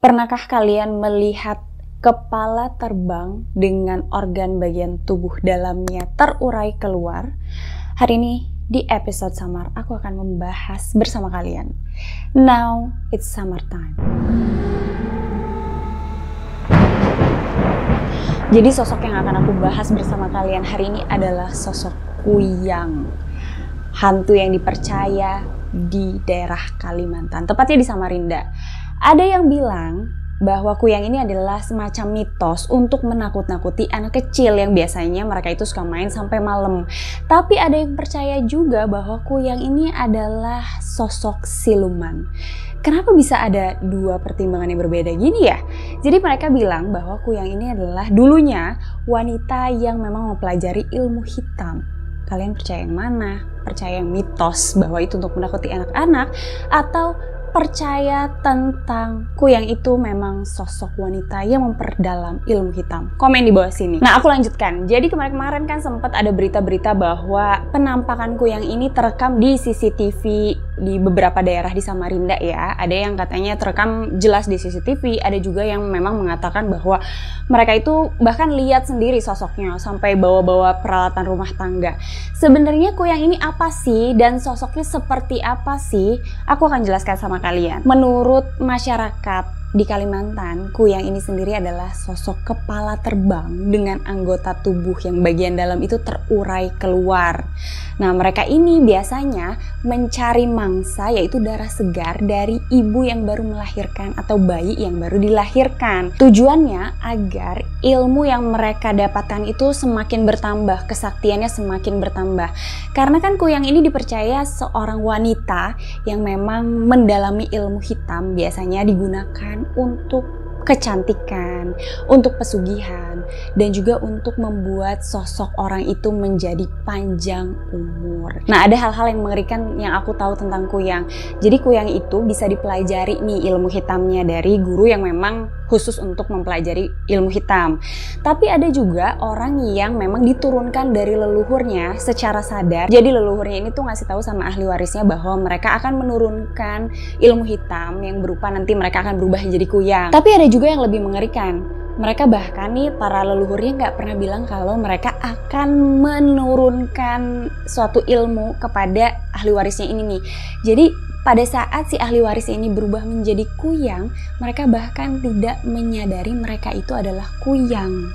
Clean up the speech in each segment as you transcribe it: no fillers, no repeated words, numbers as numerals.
Pernahkah kalian melihat kepala terbang dengan organ bagian tubuh dalamnya terurai keluar? Hari ini di episode Samar aku akan membahas bersama kalian. Now it's summertime. Jadi sosok yang akan aku bahas bersama kalian hari ini adalah sosok Kuyang. Hantu yang dipercaya di daerah Kalimantan, tepatnya di Samarinda. Ada yang bilang bahwa Kuyang ini adalah semacam mitos untuk menakut-nakuti anak kecil yang biasanya mereka itu suka main sampai malam. Tapi ada yang percaya juga bahwa Kuyang ini adalah sosok siluman. Kenapa bisa ada dua pertimbangan yang berbeda gini ya? Jadi mereka bilang bahwa Kuyang ini adalah dulunya wanita yang memang mempelajari ilmu hitam. Kalian percaya yang mana? Percaya yang mitos bahwa itu untuk menakuti anak-anak, atau percaya tentang Kuyang itu memang sosok wanita yang memperdalam ilmu hitam? Komen di bawah sini. Nah, aku lanjutkan. Jadi kemarin kan sempat ada berita-berita bahwa penampakan Kuyang ini terekam di CCTV di beberapa daerah di Samarinda ya. Ada yang katanya terekam jelas di CCTV, ada juga yang memang mengatakan bahwa mereka itu bahkan lihat sendiri sosoknya sampai bawa-bawa peralatan rumah tangga. Sebenarnya Kuyang ini apa sih dan sosoknya seperti apa sih? Aku akan jelaskan sama kalian. Menurut masyarakat di Kalimantan, Kuyang ini sendiri adalah sosok kepala terbang dengan anggota tubuh yang bagian dalam itu terurai keluar. Nah, mereka ini biasanya mencari mangsa, yaitu darah segar dari ibu yang baru melahirkan atau bayi yang baru dilahirkan. Tujuannya agar ilmu yang mereka dapatkan itu semakin bertambah, kesaktiannya semakin bertambah. Karena kan Kuyang ini dipercaya seorang wanita yang memang mendalami ilmu hitam, biasanya digunakan untuk kecantikan, untuk pesugihan, dan juga untuk membuat sosok orang itu menjadi panjang umur. Nah, ada hal-hal yang mengerikan yang aku tahu tentang Kuyang. Jadi Kuyang itu bisa dipelajari nih ilmu hitamnya dari guru yang memang khusus untuk mempelajari ilmu hitam. Tapi ada juga orang yang memang diturunkan dari leluhurnya secara sadar. Jadi leluhurnya ini tuh ngasih tahu sama ahli warisnya bahwa mereka akan menurunkan ilmu hitam yang berupa nanti mereka akan berubah menjadi Kuyang. Tapi ada juga yang lebih mengerikan. Mereka bahkan nih para leluhurnya nggak pernah bilang kalau mereka akan menurunkan suatu ilmu kepada ahli warisnya ini nih. Jadi pada saat si ahli waris ini berubah menjadi Kuyang, mereka bahkan tidak menyadari mereka itu adalah Kuyang.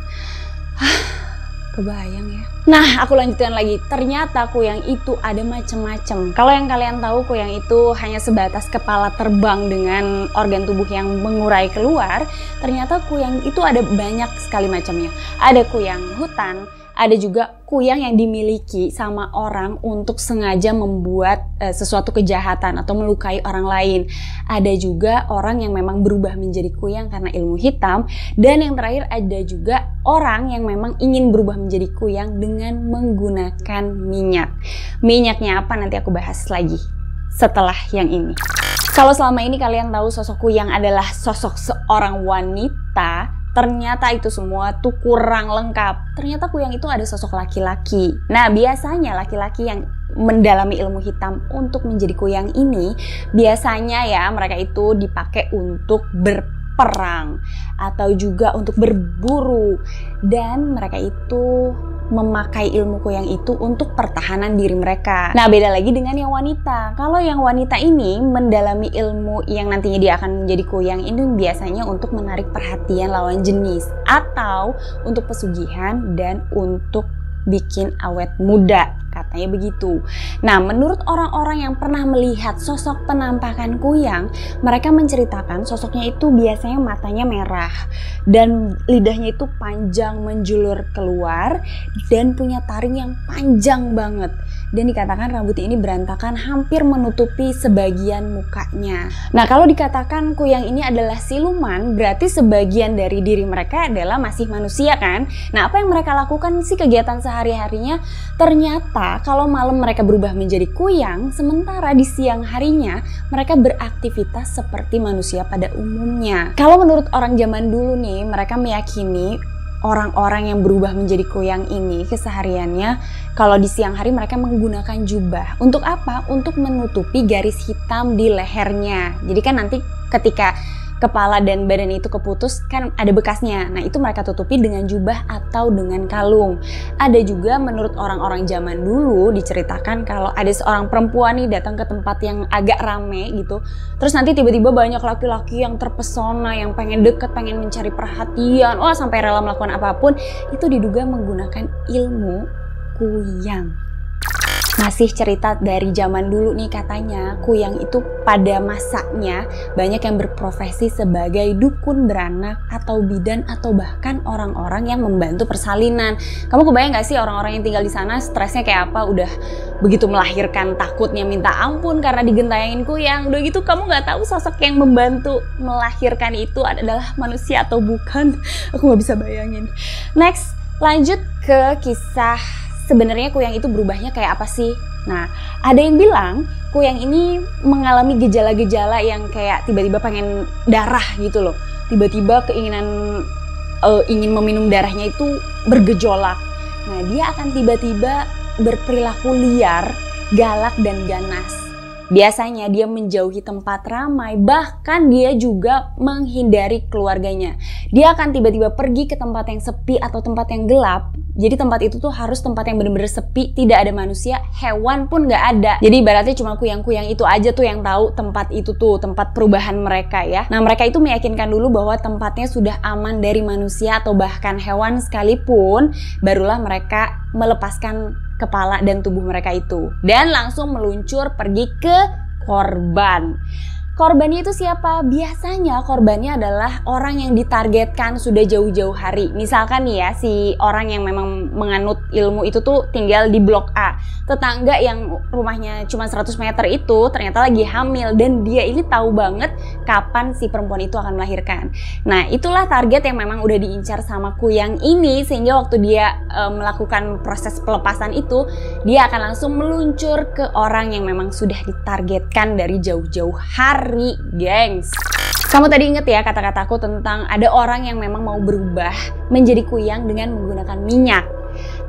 Kebayang ya. Nah, aku lanjutkan lagi. Ternyata Kuyang itu ada macam-macam. Kalau yang kalian tahu, Kuyang itu hanya sebatas kepala terbang dengan organ tubuh yang mengurai keluar. Ternyata Kuyang itu ada banyak sekali macamnya. Ada Kuyang hutan, ada juga Kuyang yang dimiliki sama orang untuk sengaja membuat sesuatu kejahatan atau melukai orang lain. Ada juga orang yang memang berubah menjadi Kuyang karena ilmu hitam. Dan yang terakhir ada juga orang yang memang ingin berubah menjadi Kuyang dengan menggunakan minyak. Minyaknya apa nanti aku bahas lagi setelah yang ini. Kalau selama ini kalian tahu sosok Kuyang adalah sosok seorang wanita, ternyata itu semua tuh kurang lengkap. Ternyata Kuyang itu ada sosok laki-laki. Nah, biasanya laki-laki yang mendalami ilmu hitam untuk menjadi Kuyang ini, biasanya ya mereka itu dipakai untuk berperang atau juga untuk berburu. Dan mereka itu memakai ilmu Kuyang itu untuk pertahanan diri mereka. Nah, beda lagi dengan yang wanita. Kalau yang wanita ini mendalami ilmu yang nantinya dia akan menjadi Kuyang ini biasanya untuk menarik perhatian lawan jenis, atau untuk pesugihan dan untuk bikin awet muda, katanya begitu. Nah, menurut orang-orang yang pernah melihat sosok penampakan Kuyang, mereka menceritakan sosoknya itu biasanya matanya merah dan lidahnya itu panjang menjulur keluar dan punya taring yang panjang banget. Dan dikatakan rambutnya ini berantakan hampir menutupi sebagian mukanya. Nah, kalau dikatakan Kuyang ini adalah siluman, berarti sebagian dari diri mereka adalah masih manusia kan? Nah, apa yang mereka lakukan sih kegiatan sehari-harinya? Ternyata kalau malam mereka berubah menjadi Kuyang, sementara di siang harinya mereka beraktivitas seperti manusia pada umumnya. Kalau menurut orang zaman dulu nih, mereka meyakini orang-orang yang berubah menjadi Kuyang ini kesehariannya kalau di siang hari mereka menggunakan jubah. Untuk apa? Untuk menutupi garis hitam di lehernya. Jadi kan nanti ketika kepala dan badan itu keputus kan ada bekasnya. Nah itu mereka tutupi dengan jubah atau dengan kalung. Ada juga menurut orang-orang zaman dulu diceritakan kalau ada seorang perempuan nih datang ke tempat yang agak rame gitu. Terus nanti tiba-tiba banyak laki-laki yang terpesona, yang pengen deket, pengen mencari perhatian, sampai rela melakukan apapun. Itu diduga menggunakan ilmu kuyang. Masih cerita dari zaman dulu nih, katanya kuyang itu pada masanya banyak yang berprofesi sebagai dukun beranak atau bidan atau bahkan orang-orang yang membantu persalinan. Kamu kebayang gak sih orang-orang yang tinggal di sana stresnya kayak apa? Udah begitu melahirkan takutnya minta ampun karena digentayangin kuyang. Udah gitu kamu gak tahu sosok yang membantu melahirkan itu adalah manusia atau bukan. Aku gak bisa bayangin. Next, lanjut ke kisah sebenarnya kuyang itu berubahnya kayak apa sih? Nah, ada yang bilang kuyang ini mengalami gejala-gejala yang kayak tiba-tiba pengen darah gitu loh. Tiba-tiba keinginan ingin meminum darahnya itu bergejolak. Nah, dia akan tiba-tiba berperilaku liar, galak dan ganas. Biasanya dia menjauhi tempat ramai, bahkan dia juga menghindari keluarganya. Dia akan tiba-tiba pergi ke tempat yang sepi atau tempat yang gelap. Jadi tempat itu tuh harus tempat yang benar-benar sepi, tidak ada manusia, hewan pun nggak ada. Jadi ibaratnya cuma kuyang-kuyang itu aja tuh yang tahu tempat itu tuh, tempat perubahan mereka ya. Nah mereka itu meyakinkan dulu bahwa tempatnya sudah aman dari manusia atau bahkan hewan sekalipun, barulah mereka melepaskan kepala dan tubuh mereka itu dan langsung meluncur pergi ke korban. Korbannya itu siapa? Biasanya korbannya adalah orang yang ditargetkan sudah jauh-jauh hari. Misalkan nih ya, si orang yang memang menganut ilmu itu tuh tinggal di blok A. Tetangga yang rumahnya cuma 100 meter itu ternyata lagi hamil dan dia ini tahu banget kapan si perempuan itu akan melahirkan. Nah itulah target yang memang udah diincar sama kuyang ini, sehingga waktu dia melakukan proses pelepasan itu, dia akan langsung meluncur ke orang yang memang sudah ditargetkan dari jauh-jauh hari. Gengs, kamu tadi inget ya kata-kataku tentang ada orang yang memang mau berubah menjadi kuyang dengan menggunakan minyak.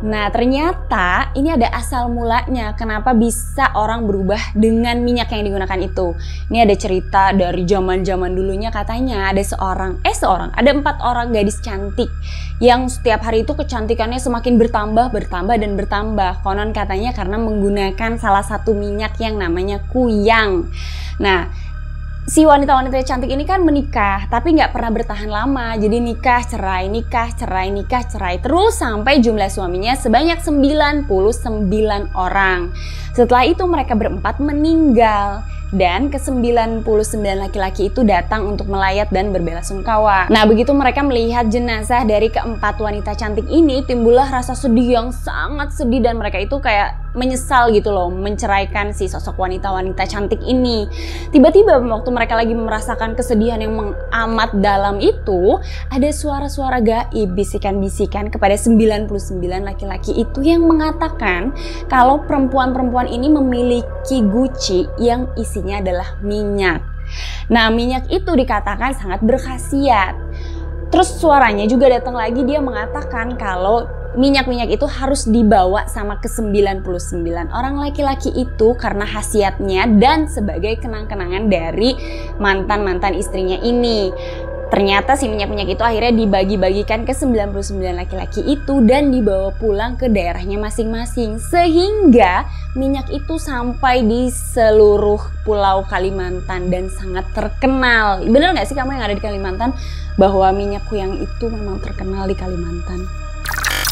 Nah ternyata ini ada asal mulanya kenapa bisa orang berubah dengan minyak yang digunakan itu. Ini ada cerita dari zaman dulunya, katanya ada ada 4 orang gadis cantik yang setiap hari itu kecantikannya semakin bertambah dan bertambah. Konon katanya karena menggunakan salah satu minyak yang namanya kuyang. Nah si wanita-wanita cantik ini kan menikah tapi nggak pernah bertahan lama, jadi nikah cerai terus sampai jumlah suaminya sebanyak 99 orang. Setelah itu mereka berempat meninggal dan ke-99 laki-laki itu datang untuk melayat dan berbelasungkawa. Nah begitu mereka melihat jenazah dari keempat wanita cantik ini, timbullah rasa sedih yang sangat sedih dan mereka itu kayak menyesal gitu loh menceraikan si sosok wanita-wanita cantik ini. Tiba-tiba waktu mereka lagi merasakan kesedihan yang amat dalam itu, ada suara-suara gaib, bisikan-bisikan kepada 99 laki-laki itu yang mengatakan kalau perempuan-perempuan ini memiliki guci yang isinya adalah minyak. Nah minyak itu dikatakan sangat berkhasiat. Terus suaranya juga datang lagi, dia mengatakan kalau minyak-minyak itu harus dibawa sama ke-99 orang laki-laki itu karena khasiatnya dan sebagai kenang-kenangan dari mantan-mantan istrinya ini. Ternyata si minyak-minyak itu akhirnya dibagi-bagikan ke 99 laki-laki itu dan dibawa pulang ke daerahnya masing-masing. Sehingga minyak itu sampai di seluruh pulau Kalimantan dan sangat terkenal. Bener gak sih kamu yang ada di Kalimantan bahwa minyak kuyang itu memang terkenal di Kalimantan?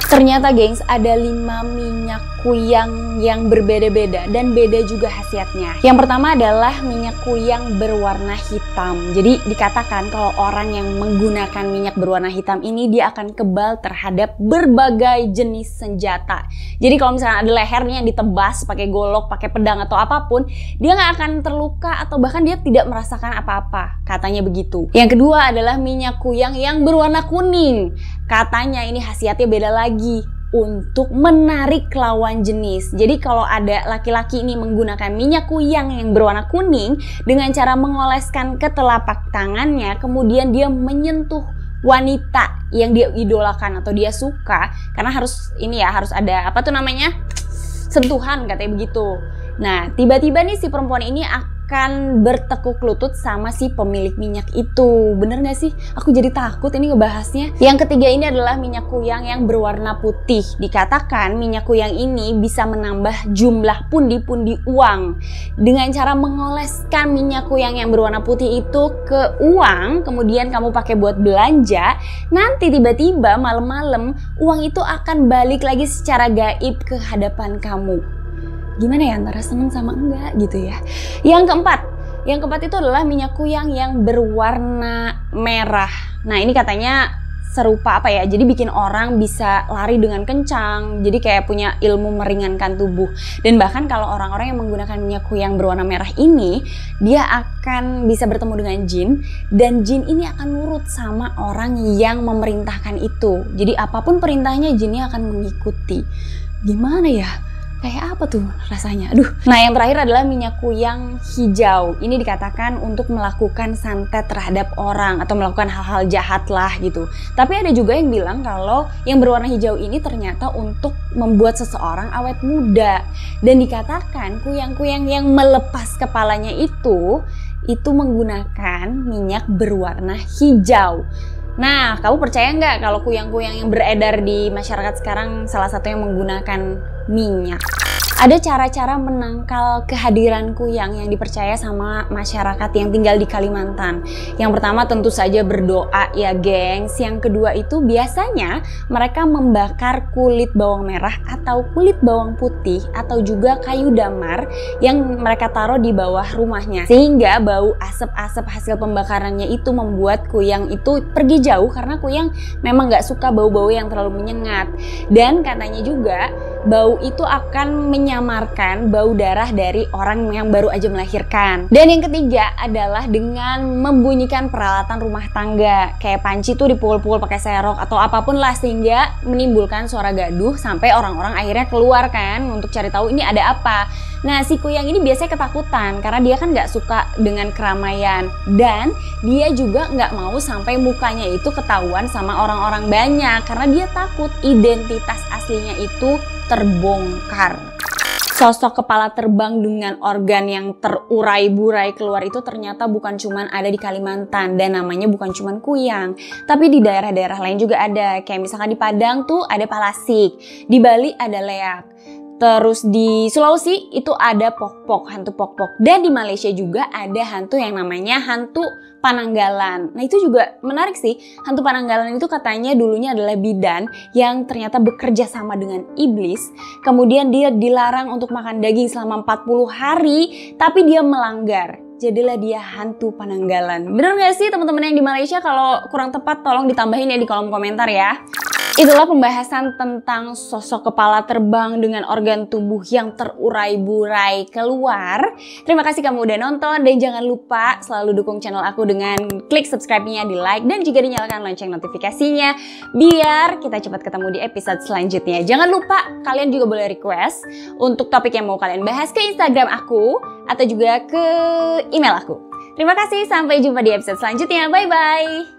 Ternyata gengs ada 5 minyak kuyang yang berbeda-beda dan beda juga khasiatnya. Yang pertama adalah minyak kuyang berwarna hitam. Jadi dikatakan kalau orang yang menggunakan minyak berwarna hitam ini dia akan kebal terhadap berbagai jenis senjata. Jadi kalau misalnya ada lehernya yang ditebas pakai golok, pakai pedang atau apapun, dia nggak akan terluka atau bahkan dia tidak merasakan apa-apa. Katanya begitu. Yang kedua adalah minyak kuyang yang berwarna kuning. Katanya ini khasiatnya beda lagi untuk menarik lawan jenis. Jadi kalau ada laki-laki ini menggunakan minyak kuyang yang berwarna kuning dengan cara mengoleskan ke telapak tangannya, kemudian dia menyentuh wanita yang dia idolakan atau dia suka, karena harus ada sentuhan katanya begitu. Nah tiba-tiba nih si perempuan ini akan bertekuk lutut sama si pemilik minyak itu. Bener gak sih? Aku jadi takut ini ngebahasnya. Yang ketiga ini adalah minyak kuyang yang berwarna putih. Dikatakan minyak kuyang ini bisa menambah jumlah pundi-pundi uang dengan cara mengoleskan minyak kuyang yang berwarna putih itu ke uang, kemudian kamu pakai buat belanja. Nanti tiba-tiba malam-malam uang itu akan balik lagi secara gaib ke hadapan kamu. Gimana ya, antara seneng sama enggak gitu ya. Yang keempat itu adalah minyak kuyang yang berwarna merah. Nah ini katanya serupa apa ya, jadi bikin orang bisa lari dengan kencang, jadi kayak punya ilmu meringankan tubuh. Dan bahkan kalau orang-orang yang menggunakan minyak kuyang berwarna merah ini, dia akan bisa bertemu dengan jin, dan jin ini akan nurut sama orang yang memerintahkan itu. Jadi apapun perintahnya, jinnya akan mengikuti. Gimana ya? Kayak apa tuh rasanya? Aduh. Nah yang terakhir adalah minyak kuyang hijau. Ini dikatakan untuk melakukan santet terhadap orang atau melakukan hal-hal jahat lah gitu. Tapi ada juga yang bilang kalau yang berwarna hijau ini ternyata untuk membuat seseorang awet muda. Dan dikatakan kuyang-kuyang yang melepas kepalanya itu menggunakan minyak berwarna hijau. Nah, kamu percaya nggak kalau kuyang-kuyang yang beredar di masyarakat sekarang salah satu yang menggunakan minyak? Ada cara-cara menangkal kehadiran kuyang yang dipercaya sama masyarakat yang tinggal di Kalimantan. Yang pertama tentu saja berdoa ya gengs. Yang kedua itu biasanya mereka membakar kulit bawang merah atau kulit bawang putih atau juga kayu damar yang mereka taruh di bawah rumahnya. Sehingga bau asap-asap hasil pembakarannya itu membuat kuyang itu pergi jauh karena kuyang memang gak suka bau-bau yang terlalu menyengat. Dan katanya juga bau itu akan menyamarkan bau darah dari orang yang baru aja melahirkan. Dan yang ketiga adalah dengan membunyikan peralatan rumah tangga. Kayak panci tuh dipukul-pukul pakai serok atau apapun lah sehingga menimbulkan suara gaduh sampai orang-orang akhirnya keluar kan untuk cari tahu ini ada apa. Nah si kuyang ini biasanya ketakutan karena dia kan gak suka dengan keramaian. Dan dia juga gak mau sampai mukanya itu ketahuan sama orang-orang banyak karena dia takut identitas aslinya itu terbongkar. Sosok kepala terbang dengan organ yang terurai-burai keluar itu ternyata bukan cuma ada di Kalimantan dan namanya bukan cuma kuyang, tapi di daerah-daerah lain juga ada. Kayak misalkan di Padang tuh ada palasik, di Bali ada leak. Terus di Sulawesi itu ada pok-pok, hantu pok-pok. Dan di Malaysia juga ada hantu yang namanya hantu Pananggalan. Nah itu juga menarik sih. Hantu Pananggalan itu katanya dulunya adalah bidan yang ternyata bekerja sama dengan iblis. Kemudian dia dilarang untuk makan daging selama 40 hari, tapi dia melanggar. Jadilah dia hantu Pananggalan. Bener gak sih teman-teman yang di Malaysia? Kalau kurang tepat tolong ditambahin ya di kolom komentar ya. Itulah pembahasan tentang sosok kepala terbang dengan organ tubuh yang terurai-burai keluar. Terima kasih kamu udah nonton dan jangan lupa selalu dukung channel aku dengan klik subscribe-nya, di like dan juga dinyalakan lonceng notifikasinya biar kita cepat ketemu di episode selanjutnya. Jangan lupa kalian juga boleh request untuk topik yang mau kalian bahas ke Instagram aku atau juga ke email aku. Terima kasih, sampai jumpa di episode selanjutnya. Bye-bye!